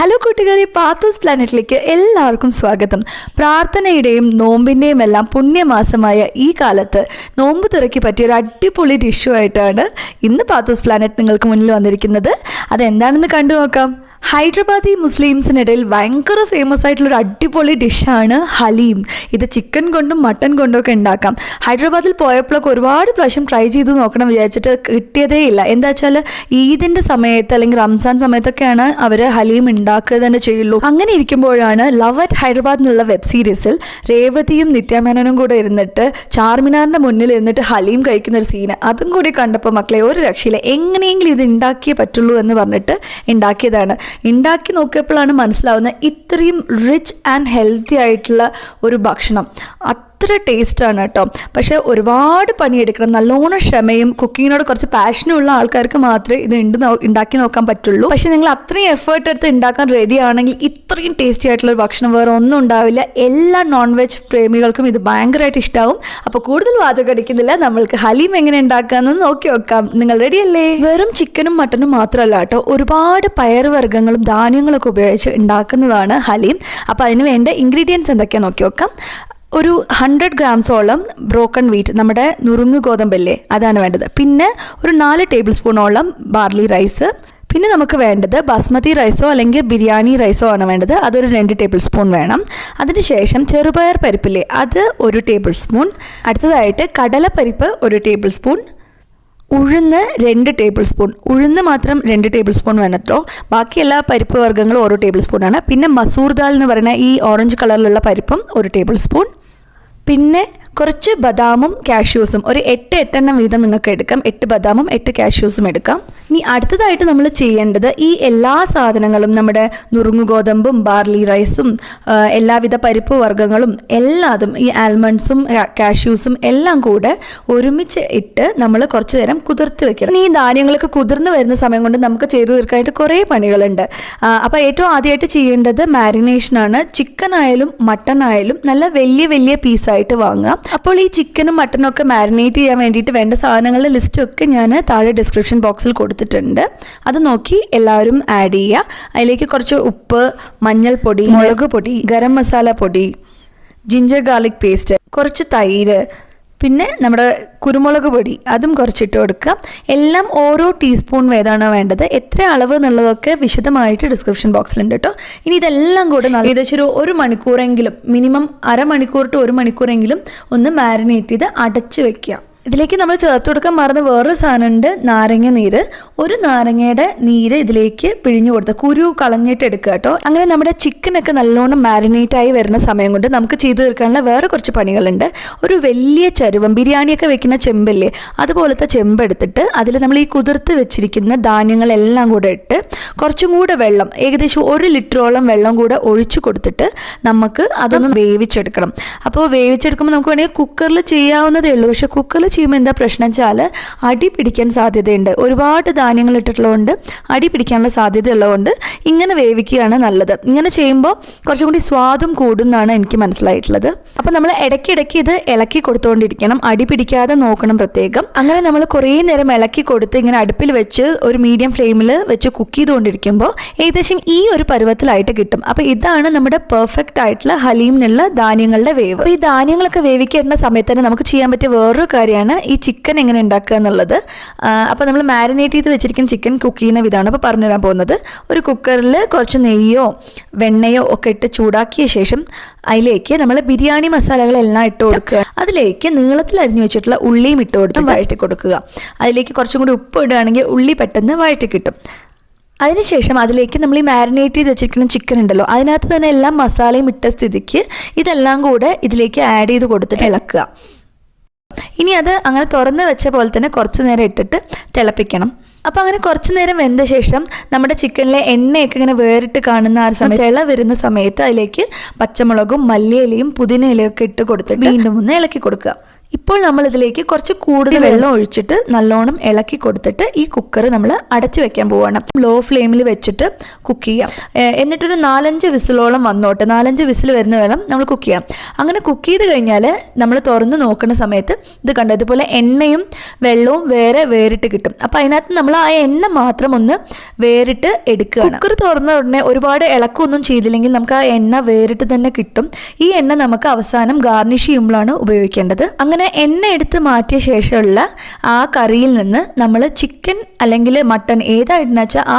Hello കൂട്ടുകാരെ, പാത്തൂസ് പ്ലാനറ്റിലേക്ക് എല്ലാവർക്കും സ്വാഗതം. പ്രാർത്ഥനയുടെയും നോമ്പിൻ്റെയും എല്ലാം പുണ്യമാസമായ ഈ കാലത്ത് നോമ്പ് തുറക്കി പറ്റിയ ഒരു അടിപൊളി ഡിഷുമായിട്ടാണ് ഇന്ന് പാത്തൂസ് പ്ലാനറ്റ് നിങ്ങൾക്ക് മുന്നിൽ വന്നിരിക്കുന്നത്. അതെന്താണെന്ന് കണ്ടു നോക്കാം. ഹൈദരാബാദി മുസ്ലിംസിനിടയിൽ ഭയങ്കര ഫേമസ് ആയിട്ടുള്ളൊരു അടിപൊളി ഡിഷാണ് ഹലീം. ഇത് ചിക്കൻ കൊണ്ടും മട്ടൻ കൊണ്ടും ഒക്കെ ഉണ്ടാക്കാം. ഹൈദരാബാദിൽ പോയപ്പോഴൊക്കെ ഒരുപാട് പ്രാവശ്യം ട്രൈ ചെയ്ത് നോക്കണം വിചാരിച്ചിട്ട് കിട്ടിയതേ ഇല്ല. എന്താ വെച്ചാൽ ഈദിൻ്റെ സമയത്ത് അല്ലെങ്കിൽ റംസാൻ സമയത്തൊക്കെയാണ് അവർ ഹലീം ഉണ്ടാക്കുക തന്നെ ചെയ്യുള്ളൂ. അങ്ങനെ ഇരിക്കുമ്പോഴാണ് ലവ് അറ്റ് ഹൈദരാബാദ് എന്നുള്ള വെബ് സീരീസിൽ രേവതിയും നിത്യാമേനോനും കൂടെ ഇരുന്നിട്ട് ചാർമിനാറിൻ്റെ മുന്നിൽ ഇരുന്നിട്ട് ഹലീം കഴിക്കുന്ന ഒരു സീന് അതും കൂടി കണ്ടപ്പോൾ മക്കളെ ഒരു രക്ഷയില്ല, എങ്ങനെയെങ്കിലും ഇത് ഉണ്ടാക്കിയേ പറ്റുള്ളൂ എന്ന് പറഞ്ഞിട്ട് ഉണ്ടാക്കിയതാണ്. ഉണ്ടാക്കി നോക്കിയപ്പോഴാണ് മനസ്സിലാവുന്നത് ഇത്രയും റിച്ച് ആൻഡ് ഹെൽത്തി ആയിട്ടുള്ള ഒരു ഭക്ഷണം അത്ര ടേസ്റ്റാണ് കേട്ടോ. പക്ഷേ ഒരുപാട് പണിയെടുക്കണം, നല്ലോണം ക്ഷമയും കുക്കിങ്ങിനോട് കുറച്ച് പാഷനും ഉള്ള ആൾക്കാർക്ക് മാത്രമേ ഇത് ഉണ്ടാക്കി നോക്കാൻ പറ്റുള്ളൂ. പക്ഷേ നിങ്ങൾ അത്രയും എഫേർട്ട് എടുത്ത് ഉണ്ടാക്കാൻ റെഡി ആണെങ്കിൽ ഇത്രയും ടേസ്റ്റി ആയിട്ടുള്ള ഒരു ഭക്ഷണം വേറെ ഒന്നും ഉണ്ടാവില്ല. എല്ലാ നോൺ വെജ് പ്രേമികൾക്കും ഇത് ഭയങ്കരമായിട്ട് ഇഷ്ടമാവും. അപ്പോൾ കൂടുതൽ വാചകം അടിക്കുന്നില്ല, നമ്മൾക്ക് ഹലീം എങ്ങനെ ഉണ്ടാക്കാമെന്ന് നോക്കി നോക്കാം. നിങ്ങൾ റെഡിയല്ലേ? വെറും ചിക്കനും മട്ടനും മാത്രമല്ല കേട്ടോ, ഒരുപാട് പയറുവർഗ്ഗങ്ങളും ധാന്യങ്ങളൊക്കെ ഉപയോഗിച്ച് ഉണ്ടാക്കുന്നതാണ് ഹലീം. അപ്പോൾ അതിന് വേണ്ട ഇൻഗ്രീഡിയൻസ് എന്തൊക്കെയാണെന്ന് നോക്കി നോക്കാം. ഒരു 100 ഗ്രാംസോളം ബ്രോക്കൺ വീറ്റ്, നമ്മുടെ നുറുങ്ങ് ഗോതമ്പല്ലേ, അതാണ് വേണ്ടത്. പിന്നെ ഒരു 4 ടേബിൾ സ്പൂണോളം ബാർലി റൈസ്. പിന്നെ നമുക്ക് വേണ്ടത് ബാസ്മതി റൈസോ അല്ലെങ്കിൽ ബിരിയാണി റൈസോ ആണ് വേണ്ടത്, അതൊരു 2 ടേബിൾ സ്പൂൺ വേണം. അതിനുശേഷം ചെറുപയർ പരിപ്പില്ലേ, അത് 1 ടേബിൾ സ്പൂൺ. അടുത്തതായിട്ട് കടലപ്പരിപ്പ് 1 ടേബിൾ സ്പൂൺ. ഉഴുന്ന് 2 ടേബിൾ സ്പൂൺ. ഉഴുന്ന് മാത്രം 2 ടേബിൾ സ്പൂൺ വേണട്ടോ, ബാക്കി എല്ലാ പരിപ്പ് വർഗ്ഗങ്ങളും 1 ടേബിൾ സ്പൂണാണ്. പിന്നെ മസൂർ ദാൽ എന്ന് പറയുന്ന ഈ ഓറഞ്ച് കളറിലുള്ള പരിപ്പും 1 ടേബിൾ സ്പൂൺ. പിന്നെ കുറച്ച് ബദാമും കാഷ്യൂസും, ഒരു 8 വീതം നിങ്ങൾക്ക് എടുക്കാം. 8 ബദാമും 8 കാഷ്യൂസും എടുക്കാം. ഇനി അടുത്തതായിട്ട് നമ്മൾ ചെയ്യേണ്ടത് ഈ എല്ലാ സാധനങ്ങളും, നമ്മുടെ നുറുങ്ങു ഗോതമ്പും ബാർലി റൈസും എല്ലാവിധ പരിപ്പ് വർഗ്ഗങ്ങളും എല്ലാതും, ഈ ആൽമണ്ട്സും കാഷ്യൂസും എല്ലാം കൂടെ ഒരുമിച്ച് ഇട്ട് നമ്മൾ കുറച്ച് നേരം കുതിർത്ത് വെക്കണം. ഇനി ഈ ധാന്യങ്ങളൊക്കെ കുതിർന്ന് വരുന്ന സമയം കൊണ്ട് നമുക്ക് ചെയ്തു തീർക്കാനായിട്ട് കുറേ പണികളുണ്ട്. അപ്പോൾ ഏറ്റവും ആദ്യമായിട്ട് ചെയ്യേണ്ടത് മാരിനേഷനാണ്. ചിക്കൻ ആയാലും മട്ടൺ ആയാലും നല്ല വലിയ വലിയ പീസായിട്ട് വാങ്ങുക. അപ്പോൾ ഈ ചിക്കനും മട്ടനും ഒക്കെ മാരിനേറ്റ് ചെയ്യാൻ വേണ്ടിയിട്ട് വേണ്ട സാധനങ്ങളുടെ ലിസ്റ്റൊക്കെ ഞാൻ താഴെ ഡിസ്ക്രിപ്ഷൻ ബോക്സിൽ കൊടുത്തിട്ടുണ്ട്. അത് നോക്കി എല്ലാവരും ആഡ് ചെയ്യുക. അതിലേക്ക് കുറച്ച് ഉപ്പ്, മഞ്ഞൾപ്പൊടി, മുളക് പൊടി, ഗരം മസാല പൊടി, ജിഞ്ചർ ഗാർലിക് പേസ്റ്റ്, കുറച്ച് തൈര്, പിന്നെ നമ്മുടെ കുരുമുളക് പൊടി അതും കുറച്ചിട്ട് കൊടുക്കുക. എല്ലാം ഓരോ ടീസ്പൂൺ വീതമാണ് വേണ്ടത്. എത്ര അളവ് എന്നുള്ളതൊക്കെ വിശദമായിട്ട് ഡിസ്ക്രിപ്ഷൻ ബോക്സിലുണ്ട് കേട്ടോ. ഇനി ഇതെല്ലാം കൂടെ ഏകദേശം 1 മണിക്കൂറെങ്കിലും, മിനിമം അരമണിക്കൂർ ടു 1 മണിക്കൂറെങ്കിലും ഒന്ന് മാരിനേറ്റ് ചെയ്ത് അടച്ചു വെക്കുക. ഇതിലേക്ക് നമ്മൾ ചേർത്ത് കൊടുക്കാൻ മറന്ന് വേറൊരു സാധനമുണ്ട്, നാരങ്ങ നീര്. ഒരു നാരങ്ങയുടെ നീര് ഇതിലേക്ക് പിഴിഞ്ഞു കൊടുത്ത് കുരു കളഞ്ഞിട്ട് എടുക്കുക കേട്ടോ. അങ്ങനെ നമ്മുടെ ചിക്കനൊക്കെ നല്ലോണം മാരിനേറ്റ് ആയി വരുന്ന സമയം കൊണ്ട് നമുക്ക് ചെയ്തു തീർക്കാനുള്ള വേറെ കുറച്ച് പണികളുണ്ട്. ഒരു വലിയ ചരുവം, ബിരിയാണിയൊക്കെ വെക്കുന്ന ചെമ്പല്ലേ, അതുപോലത്തെ ചെമ്പ് എടുത്തിട്ട് അതിൽ നമ്മൾ ഈ കുതിർത്ത് വെച്ചിരിക്കുന്ന ധാന്യങ്ങളെല്ലാം കൂടെ ഇട്ട് കുറച്ചും കൂടെ വെള്ളം, ഏകദേശം 1 ലിറ്ററോളം വെള്ളം കൂടെ ഒഴിച്ചു കൊടുത്തിട്ട് നമുക്ക് അതൊന്ന് വേവിച്ചെടുക്കണം. അപ്പോൾ വേവിച്ചെടുക്കുമ്പോൾ നമുക്ക് വേണമെങ്കിൽ കുക്കറിൽ ചെയ്യാവുന്നതേ ഉള്ളൂ. പക്ഷേ കുക്കറിൽ ചെയ്യുമ്പോൾ എന്താ പ്രശ്നം വെച്ചാൽ അടി പിടിക്കാൻ സാധ്യതയുണ്ട്. ഒരുപാട് ധാന്യങ്ങൾ ഇട്ടിട്ടുള്ളതുകൊണ്ട് അടി പിടിക്കാനുള്ള സാധ്യത ഉള്ളതുകൊണ്ട് ഇങ്ങനെ വേവിക്കുകയാണ് നല്ലത്. ഇങ്ങനെ ചെയ്യുമ്പോൾ കുറച്ചും കൂടി സ്വാദും കൂടും എന്നാണ് എനിക്ക് മനസ്സിലായിട്ടുള്ളത്. അപ്പോൾ നമ്മൾ ഇടയ്ക്കിടയ്ക്ക് ഇത് ഇളക്കി കൊടുത്തുകൊണ്ടിരിക്കണം, അടി പിടിക്കാതെ നോക്കണം പ്രത്യേകം. അങ്ങനെ നമ്മൾ കുറേ നേരം ഇളക്കി കൊടുത്ത് ഇങ്ങനെ അടുപ്പിൽ വെച്ച് ഒരു മീഡിയം ഫ്ലെയിമിൽ വെച്ച് കുക്ക് ചെയ്തുകൊണ്ടിരിക്കുമ്പോൾ ഏകദേശം ഈ ഒരു പരുവത്തിലായിട്ട് കിട്ടും. അപ്പോൾ ഇതാണ് നമ്മുടെ പെർഫെക്റ്റ് ആയിട്ടുള്ള ഹലീമിനുള്ള ധാന്യങ്ങളുടെ വേവ്. അപ്പോൾ ഈ ധാന്യങ്ങളൊക്കെ വേവിക്കേണ്ട സമയത്ത് തന്നെ നമുക്ക് ചെയ്യാൻ പറ്റിയ വേറൊരു കാര്യമാണ് ഈ ചിക്കൻ എങ്ങനെ ഉണ്ടാക്കുക എന്നുള്ളത്. അപ്പോൾ നമ്മൾ മാരിനേറ്റ് ചെയ്ത് വെച്ചിരിക്കുന്ന ചിക്കൻ കുക്ക് ചെയ്യുന്ന വിധമാണ് ഇപ്പോൾ പറഞ്ഞുതരാൻ പോകുന്നത്. ഒരു കുക്കറിൽ കുറച്ച് നെയ്യോ വെണ്ണയോ ഒക്കെ ഇട്ട് ചൂടാക്കിയ ശേഷം അതിലേക്ക് നമ്മൾ ബിരിയാണി മസാലകളെല്ലാം ഇട്ട് കൊടുക്കുക. അതിലേക്ക് നീളത്തിൽ അരിഞ്ഞു വെച്ചിട്ടുള്ള ഉള്ളിയും ഇട്ട് കൊടുത്ത് വഴറ്റി കൊടുക്കുക. അതിലേക്ക് കുറച്ചും കൂടി ഉപ്പ് ഇടുകയാണെങ്കിൽ ഉള്ളി പെട്ടെന്ന് വഴറ്റി കിട്ടും. അതിനുശേഷം അതിലേക്ക് നമ്മൾ ഈ മാരിനേറ്റ് ചെയ്ത് വെച്ചിരിക്കുന്ന ചിക്കൻ ഉണ്ടല്ലോ, അതിനകത്ത് തന്നെ എല്ലാ മസാലയും ഇട്ട സ്ഥിതിക്ക് ഇതെല്ലാം കൂടെ ഇതിലേക്ക് ആഡ് ചെയ്ത് കൊടുത്തിട്ട് ഇളക്കുക. ഇനി അത് അങ്ങനെ തുറന്ന് വെച്ച പോലെ തന്നെ കുറച്ച് നേരം ഇട്ടിട്ട് തിളപ്പിക്കണം. അപ്പോൾ അങ്ങനെ കുറച്ച് നേരം വെന്ത ശേഷം നമ്മുടെ ചിക്കനിലെ എണ്ണയൊക്കെ ഇങ്ങനെ വേറിട്ട് കാണുന്ന ആ സമയത്ത് ഇള വരുന്ന സമയത്ത് അതിലേക്ക് പച്ചമുളകും മല്ലിയിലയും പുതിന ഇലയൊക്കെ ഇട്ട് കൊടുത്തിട്ട് വീണ്ടും ഒന്ന് ഇളക്കി കൊടുക്കുക. ഇപ്പോൾ നമ്മൾ ഇതിലേക്ക് കുറച്ച് കൂടുതൽ വെള്ളം ഒഴിച്ചിട്ട് നല്ലോണം ഇളക്കി കൊടുത്തിട്ട് ഈ കുക്കർ നമ്മൾ അടച്ചു വെക്കാൻ പോവുകയാണ്. ലോ ഫ്ലെയിമിൽ വെച്ചിട്ട് കുക്ക് ചെയ്യാം. എന്നിട്ടൊരു 4-5 വിസിലോളം വന്നോട്ടെ. 4-5 വിസിൽ വരുന്ന വേണം നമ്മൾ കുക്ക് ചെയ്യാം. അങ്ങനെ കുക്ക് ചെയ്ത് കഴിഞ്ഞാൽ നമ്മൾ തുറന്ന് നോക്കുന്ന സമയത്ത് ഇത് കണ്ടോ, ഇതുപോലെ എണ്ണയും വെള്ളവും വേറിട്ട് കിട്ടും. അപ്പോൾ അതിനകത്ത് നമ്മൾ ആ എണ്ണ മാത്രം ഒന്ന് വേറിട്ട് എടുക്കുകയാണ്. കുക്കർ തുറന്ന ഉടനെ ഒരുപാട് ഇളക്കൊന്നും ചെയ്തില്ലെങ്കിൽ നമുക്ക് ആ എണ്ണ വേറിട്ട് തന്നെ കിട്ടും. ഈ എണ്ണ നമുക്ക് അവസാനം ഗാർണിഷ് ചെയ്യുമ്പോഴാണ് ഉപയോഗിക്കേണ്ടത്. അങ്ങനെ എണ്ണ എടുത്ത് മാറ്റിയ ശേഷമുള്ള ആ കറിയിൽ നിന്ന് നമ്മൾ ചിക്കൻ അല്ലെങ്കിൽ മട്ടൺ ഏതായിട്ടെന്ന് വെച്ചാൽ ആ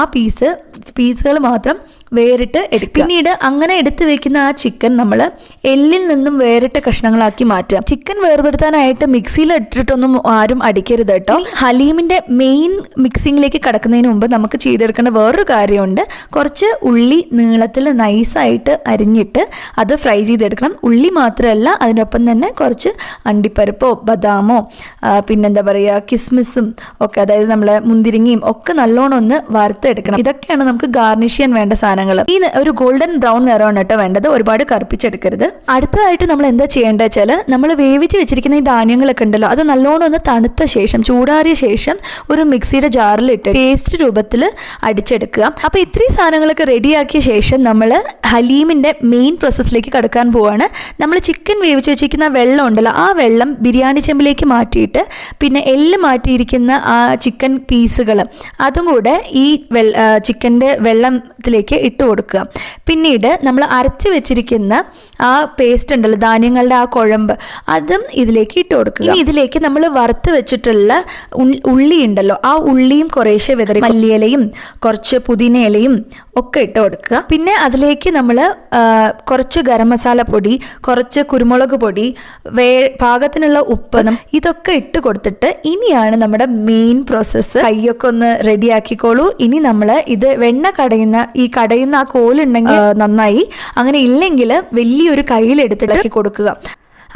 പീസുകൾ മാത്രം വേറിട്ട് എടുക്കുക. പിന്നീട് അങ്ങനെ എടുത്ത് വെക്കുന്ന ആ ചിക്കൻ നമ്മൾ എല്ലിൽ നിന്നും വേറിട്ട കഷ്ണങ്ങളാക്കി മാറ്റുക. ചിക്കൻ വേർപെടുത്താനായിട്ട് മിക്സിയിൽ ഇട്ടിട്ടൊന്നും ആരും അടിക്കരുത് കേട്ടോ. ഹലീമിൻ്റെ മെയിൻ മിക്സിങ്ങിലേക്ക് കടക്കുന്നതിന് മുമ്പ് നമുക്ക് ചെയ്തെടുക്കേണ്ട വേറൊരു കാര്യമുണ്ട്. കുറച്ച് ഉള്ളി നീളത്തിൽ നൈസായിട്ട് അരിഞ്ഞിട്ട് അത് ഫ്രൈ ചെയ്തെടുക്കണം. ഉള്ളി മാത്രമല്ല, അതിനൊപ്പം തന്നെ കുറച്ച് അണ്ടിപ്പരിപ്പോ ബദാമോ പിന്നെന്താ പറയുക കിസ്മിസും ഒക്കെ, അതായത് നമ്മളെ മുന്തിരിങ്ങയും ഒക്കെ നല്ലോണം ഒന്ന് വറുത്തെടുക്കണം. ഇതൊക്കെയാണ് നമുക്ക് ഗാർണിഷ് ചെയ്യാൻ വേണ്ട സാധനങ്ങൾ. ഈ ഒരു ഗോൾഡൻ ബ്രൗൺ നിറമാണ് കേട്ടോ വേണ്ടത്, ഒരുപാട് കറുപ്പിച്ചെടുക്കരുത്. അടുത്തതായിട്ട് നമ്മൾ എന്താ ചെയ്യേണ്ടത് വെച്ചാൽ നമ്മൾ വേവിച്ച് വെച്ചിരിക്കുന്ന ഈ ധാന്യങ്ങളൊക്കെ ഉണ്ടല്ലോ, അത് നല്ലോണം ഒന്ന് തണുത്ത ശേഷം ചൂടാറിയ ശേഷം ഒരു മിക്സിയുടെ ജാറിലിട്ട് പേസ്റ്റ് രൂപത്തിൽ അടിച്ചെടുക്കുക. അപ്പോൾ ഇത്രയും സാധനങ്ങളൊക്കെ റെഡിയാക്കിയ ശേഷം നമ്മൾ ഹലീമിൻ്റെ മെയിൻ പ്രോസസ്സിലേക്ക് കടക്കാൻ പോവാണ്. നമ്മൾ ചിക്കൻ വേവിച്ച് വെച്ചിരിക്കുന്ന വെള്ളം ഉണ്ടല്ലോ, ആ വെള്ളം ബിരിയാണി ചെമ്പിലേക്ക് മാറ്റിയിട്ട് പിന്നെ എല്ല് മാറ്റിയിരിക്കുന്ന ആ ചിക്കൻ പീസുകൾ അതും കൂടെ ഈ ചിക്കൻ്റെ വെള്ളത്തിലേക്ക് ഇട്ട് കൊടുക്കുക. പിന്നീട് നമ്മൾ അരച്ച് വെച്ചിരിക്കുന്ന ആ പേസ്റ്റ് ഉണ്ടല്ലോ, ധാന്യങ്ങളുടെ ആ കുഴമ്പ്, അതും ഇതിലേക്ക് ഇട്ട് കൊടുക്കുക. ഇതിലേക്ക് നമ്മൾ വറുത്ത് വെച്ചിട്ടുള്ള ഉള്ളി ഉണ്ടല്ലോ, ആ ഉള്ളിയും കുറേശ്ശെ വിതറി മല്ലിയിലയും കുറച്ച് പുതിന ഇലയും ഒക്കെ ഇട്ട് കൊടുക്കുക. പിന്നെ അതിലേക്ക് നമ്മൾ കുറച്ച് ഗരം മസാല പൊടി, കുറച്ച് കുരുമുളക് പൊടി, പാകത്തിനുള്ള ഉപ്പ്, ഇതൊക്കെ ഇട്ട് കൊടുത്തിട്ട് ഇനിയാണ് നമ്മുടെ മെയിൻ പ്രോസസ്സ്. കൈയൊക്കെ ഒന്ന് റെഡിയാക്കിക്കോളൂ. ഇനി നമ്മൾ ഇത് വെണ്ണ കടയുന്ന ആ കോലുണ്ടെങ്കിൽ നന്നായി, അങ്ങനെ ഇല്ലെങ്കിൽ വലിയൊരു കയ്യിലെടുത്തിടാക്കി കൊടുക്കുക.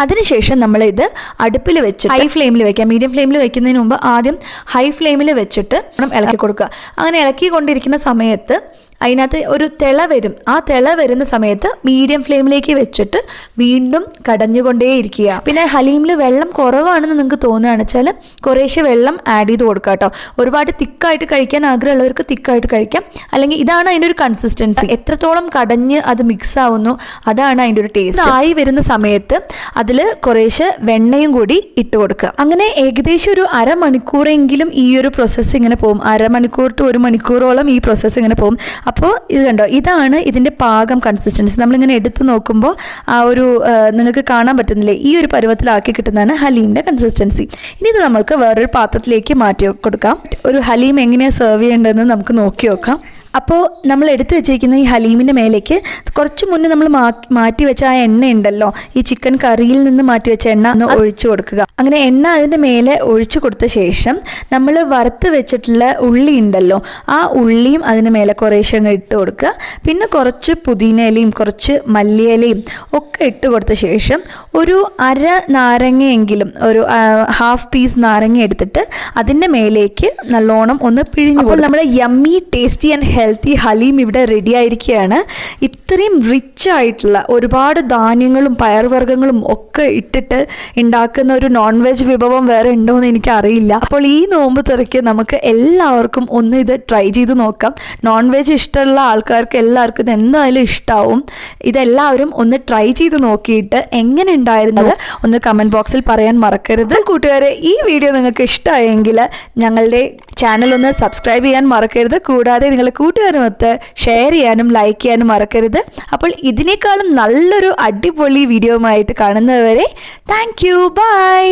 അതിനുശേഷം നമ്മൾ ഇത് അടുപ്പിൽ വെച്ച് ഹൈ ഫ്ലെയിമിൽ വെക്കാം. മീഡിയം ഫ്ലെയിമിൽ വെക്കുന്നതിന് മുമ്പ് ആദ്യം ഹൈ ഫ്ലെയിമിൽ വെച്ചിട്ട് ഇളക്കി കൊടുക്കുക. അങ്ങനെ ഇളക്കി കൊണ്ടിരിക്കുന്ന സമയത്ത് അതിനകത്ത് ഒരു തിള വരും. ആ തിള വരുന്ന സമയത്ത് മീഡിയം ഫ്ലെയിമിലേക്ക് വെച്ചിട്ട് വീണ്ടും കടഞ്ഞുകൊണ്ടേയിരിക്കുക. പിന്നെ ഹലീമിൽ വെള്ളം കുറവാണെന്ന് നിങ്ങൾക്ക് തോന്നുകയാണെന്ന് വെച്ചാൽ കുറേശ്ശെ വെള്ളം ആഡ് ചെയ്ത് കൊടുക്കുക കേട്ടോ. ഒരുപാട് തിക്കായിട്ട് കഴിക്കാൻ ആഗ്രഹമുള്ളവർക്ക് തിക്കായിട്ട് കഴിക്കാം. അല്ലെങ്കിൽ ഇതാണ് അതിൻ്റെ ഒരു കൺസിസ്റ്റൻസി. എത്രത്തോളം കടഞ്ഞ് അത് മിക്സ് ആവുന്നു അതാണ് അതിൻ്റെ ഒരു ടേസ്റ്റ്. ആയി വരുന്ന സമയത്ത് അതിൽ കുറേശ്ശെ വെണ്ണയും കൂടി ഇട്ട് കൊടുക്കുക. അങ്ങനെ ഏകദേശം ഒരു അരമണിക്കൂറെങ്കിലും ഈ ഒരു പ്രോസസ്സ് ഇങ്ങനെ പോകും. അരമണിക്കൂർ ടു 1 മണിക്കൂറോളം ഈ പ്രോസസ്സ് ഇങ്ങനെ പോകും. അപ്പോൾ ഇത് കണ്ടോ, ഇതാണ് ഇതിൻ്റെ പാകം കൺസിസ്റ്റൻസി. നമ്മളിങ്ങനെ എടുത്തു നോക്കുമ്പോൾ ആ ഒരു നിങ്ങൾക്ക് കാണാൻ പറ്റുന്നില്ലേ, ഈ ഒരു പരുവത്തിലാക്കി കിട്ടുന്നതാണ് ഹലീമിൻ്റെ കൺസിസ്റ്റൻസി. ഇനി ഇത് നമുക്ക് വേറൊരു പാത്രത്തിലേക്ക് മാറ്റി കൊടുക്കാം. ഒരു ഹലീം എങ്ങനെയാണ് സെർവ് ചെയ്യേണ്ടതെന്ന് നമുക്ക് നോക്കി നോക്കാം. അപ്പോൾ നമ്മൾ എടുത്തു വെച്ചിരിക്കുന്ന ഈ ഹലീമിൻ്റെ മേലേക്ക് കുറച്ച് മുന്നേ നമ്മൾ മാറ്റി വെച്ച ആ എണ്ണ ഉണ്ടല്ലോ, ഈ ചിക്കൻ കറിയിൽ നിന്ന് മാറ്റി വെച്ച എണ്ണ ഒന്ന് ഒഴിച്ചു കൊടുക്കുക. അങ്ങനെ എണ്ണ അതിൻ്റെ മേലെ ഒഴിച്ചു കൊടുത്ത ശേഷം നമ്മൾ വറുത്ത് വെച്ചിട്ടുള്ള ഉള്ളി ഉണ്ടല്ലോ, ആ ഉള്ളിയും അതിന് മേലെ കുറേശ്ശെ ഇട്ട് കൊടുക്കുക. പിന്നെ കുറച്ച് പുതിനയിലയും കുറച്ച് മല്ലിയിലയും ഒക്കെ ഇട്ട് കൊടുത്ത ശേഷം ഒരു അര നാരങ്ങയെങ്കിലും, ഒരു ഹാഫ് പീസ് നാരങ്ങ എടുത്തിട്ട് അതിൻ്റെ മേലേക്ക് നല്ലോണം ഒന്ന് പിഴിഞ്ഞു. അപ്പോൾ നമ്മുടെ yummy tasty and healthy Haleem ഇവിടെ റെഡി ആയിരിക്കുകയാണ്. ഇത്രയും റിച്ച് ആയിട്ടുള്ള ഒരുപാട് ധാന്യങ്ങളും പയർവർഗ്ഗങ്ങളും ഒക്കെ ഇട്ടിട്ട് ഉണ്ടാക്കുന്ന ഒരു നോൺ വെജ് വിഭവം വേറെ ഉണ്ടോ എന്ന് എനിക്കറിയില്ല. അപ്പോൾ ഈ നോമ്പ് തുറയ്ക്ക് നമുക്ക് എല്ലാവർക്കും ഒന്ന് ഇത് ട്രൈ ചെയ്ത് നോക്കാം. നോൺ വെജ് ഇഷ്ടമുള്ള ആൾക്കാർക്ക് എല്ലാവർക്കും ഇത് എന്തായാലും ഇഷ്ടമാവും. ഇതെല്ലാവരും ഒന്ന് ട്രൈ ചെയ്ത് നോക്കിയിട്ട് എങ്ങനെ ഉണ്ടായിരുന്നത് ഒന്ന് കമൻറ്റ് ബോക്സിൽ പറയാൻ മറക്കരുത്. കൂട്ടുകാരെ, ഈ വീഡിയോ നിങ്ങൾക്ക് ഇഷ്ടമായെങ്കിൽ ഞങ്ങളുടെ ചാനൽ ഒന്ന് സബ്സ്ക്രൈബ് ചെയ്യാൻ മറക്കരുത്. കൂടാതെ നിങ്ങളുടെ കൂട്ടുകാരുമൊത്ത് ഷെയർ ചെയ്യാനും ലൈക്ക് ചെയ്യാനും മറക്കരുത്. അപ്പോൾ ഇതിനേക്കാളും നല്ലൊരു അടിപൊളി വീഡിയോയുമായിട്ട് കാണുന്നവരെ താങ്ക് യു, ബൈ.